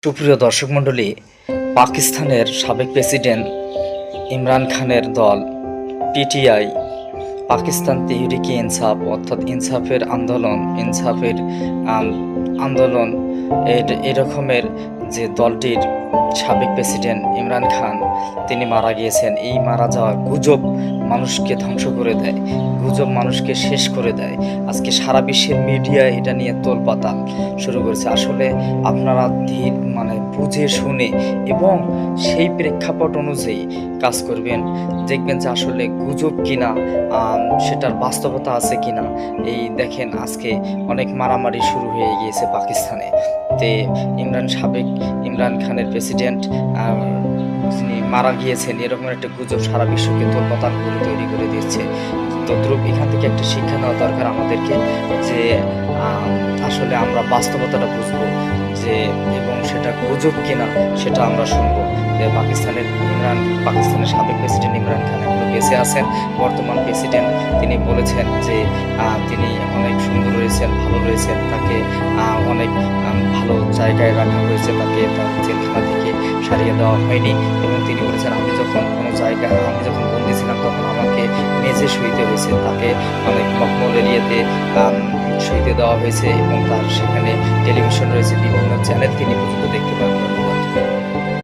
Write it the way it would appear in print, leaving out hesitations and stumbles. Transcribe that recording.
সুপ্রিয় দর্শক মণ্ডলী, পাকিস্তানের সাবেক প্রেসিডেন্ট ইমরান খানের দল পিটিআই, পাকিস্তান তেহরিকে ইনসাফ অর্থাৎ ইনসাফের আন্দোলন এরকমের যে দলটির সাবেক প্রেসিডেন্ট ইমরান খান তিনি মারা গিয়েছেন। এই মারা যাওয়া গুজব মানুষকে ধ্বংস করে দেয়, গুজব মানুষকে শেষ করে দেয়। আজকে সারা বিশ্বের মিডিয়া এটা নিয়ে তোলপাতাল শুরু করেছে। আসলে আপনারা ধীর বুঝে শুনে এবং সেই প্রেক্ষাপট অনুযায়ী কাজ করবেন, দেখবেন যে আসলে গুজব কিনা, সেটার বাস্তবতা আছে কিনা। এই দেখেন আজকে অনেক মারামারি শুরু হয়ে গিয়েছে পাকিস্তানে। সাবেক ইমরান খানের প্রেসিডেন্ট যিনি মারা গিয়েছেন, এরকম একটা গুজব সারা বিশ্বকে তোলপাতাল করে তৈরি করে দিচ্ছে। তদ্রুপ এখান থেকে একটা শিক্ষা নেওয়া দরকার আমাদেরকে, যে আসলে আমরা বাস্তবতাটা বুঝবো যে, এবং সেটা গুজব কিনা সেটা আমরা শুনবো। পাকিস্তানের সাবেক প্রেসিডেন্ট ইমরান খান এখনো বেঁচে আছেন। বর্তমান প্রেসিডেন্ট তিনি বলেছেন যে তিনি অনেক সুন্দর রয়েছেন, ভালো রয়েছেন, তাকে অনেক ভালো জায়গায় রাখা হয়েছে, তাকে তার জেলখানা থেকে সারিয়ে দেওয়া হয়নি। এবং তিনি বলেছেন, আমি যখন বন্দী ছিলাম তখন আমাকে মেঝে শুইতে হয়েছে, তাকে অনেক মখমল এরিয়াতে শুইতে দেওয়া হয়েছে এবং তার সেখানে টেলিভিশন রয়েছে, বিভিন্ন চ্যানেল তিনি পর্যন্ত দেখতে পাবেন।